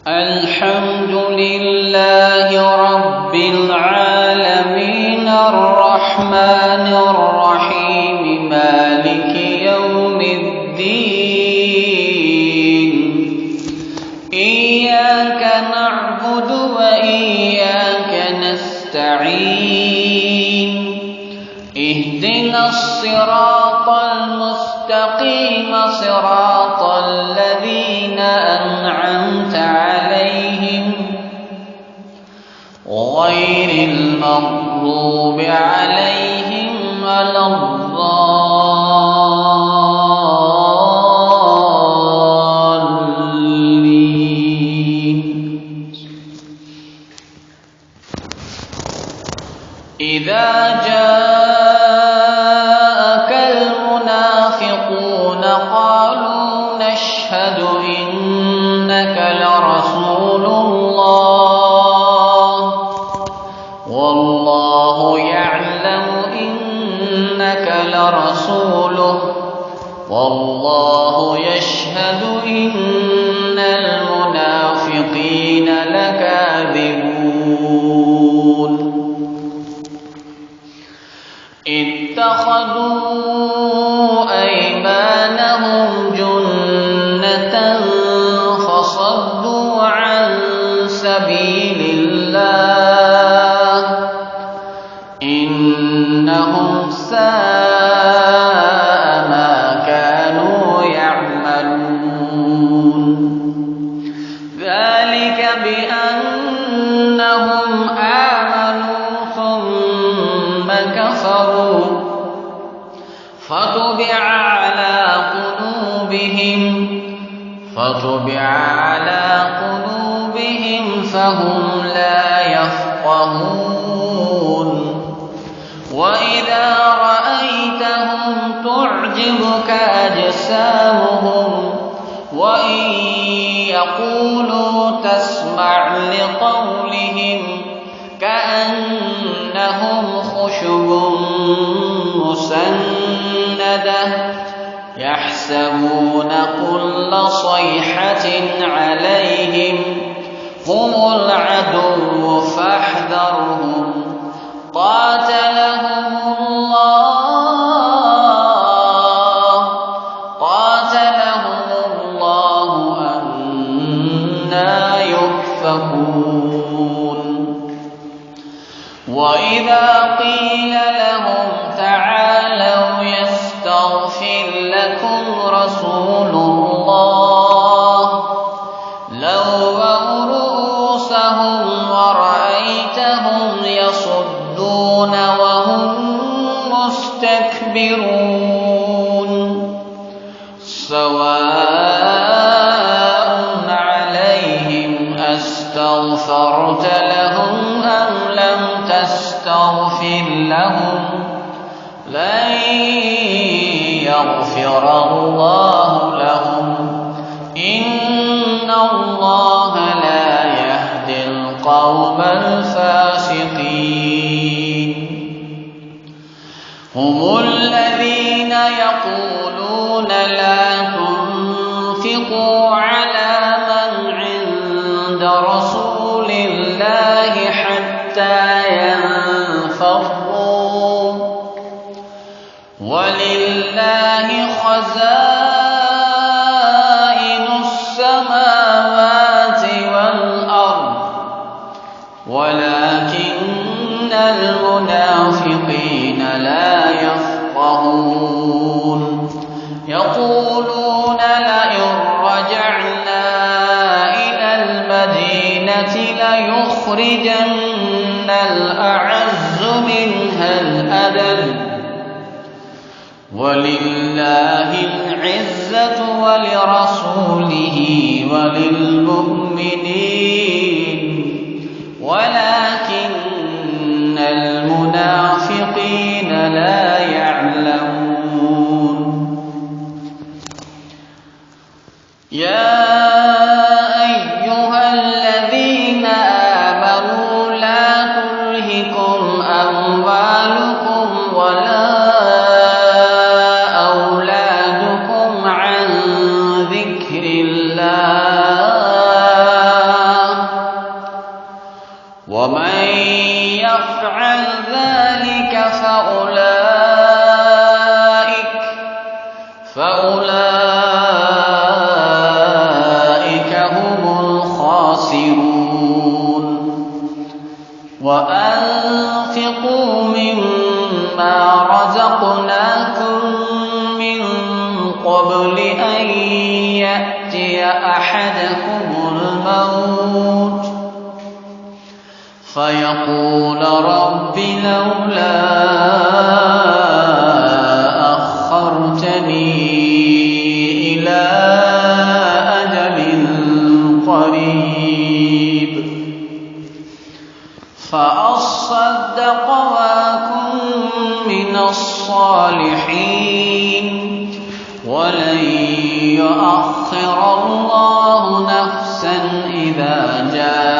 الحمد لله رب العالمين الرحمن الرحيم مالك يوم الدين إياك نعبد وإياك نستعين اهدنا الصراط المستقيم صراط الذين أنعمت عليهم غير المغضوب عليهم ولا الضالين. إذا جاءك المنافقون قالوا نشهد إنك لرسول الله والله يعلم إنك لرسوله والله يشهد إن المنافقين لكاذبون. اتخذوا أيمانهم جنة فصدوا عن سبيل الله إنهم ساء ما كانوا يعملون. ذلك بأنهم آمنوا ثم كفروا فطبع على قلوبهم فهم لا يفقهون. وإذا رأيتهم تعجبك أجسامهم وإن يقولوا تسمع لقولهم كأنهم خشب مسندة يحسبون كل صيحة عليهم هم العدو فاحذرهم قاتلهم الله أنى يؤفكون. وإذا قيل لهم تعالوا يستغفر لكم رسول الله لووا رؤوسهم ورأيتهم يصدون وهم مستكبرون. سواء عليهم أستغفرت لهم أم لم تستغفر لهم لن يغفر الله لهم إن الله لا يهدي القوم الفاسقين. هم الذين يقولون لا تنفقوا على من عند رسول الله حتى ينفضوا ولله خزائن السماوات والأرض ولكن المنافقين لا يفقهون. يقولون لئن رجعنا إلى المدينة ليخرجن الأعز منها الأذل ولله العزة ولرسوله وللمؤمنين ولكن المنافقين لا يعلمون. يا أيها الذين آمنوا لا تلهكم أموالكم ولا أولادكم عن ذكر الله فأولئك هم الخاسرون. وأنفقوا مما رزقناكم من قبل أن يأتي أحدكم الموت فيقول رب لولا أخرتني إلى أجل قريب فأصدق وأكن من الصالحين ولن يؤخر الله نفسا إذا جاء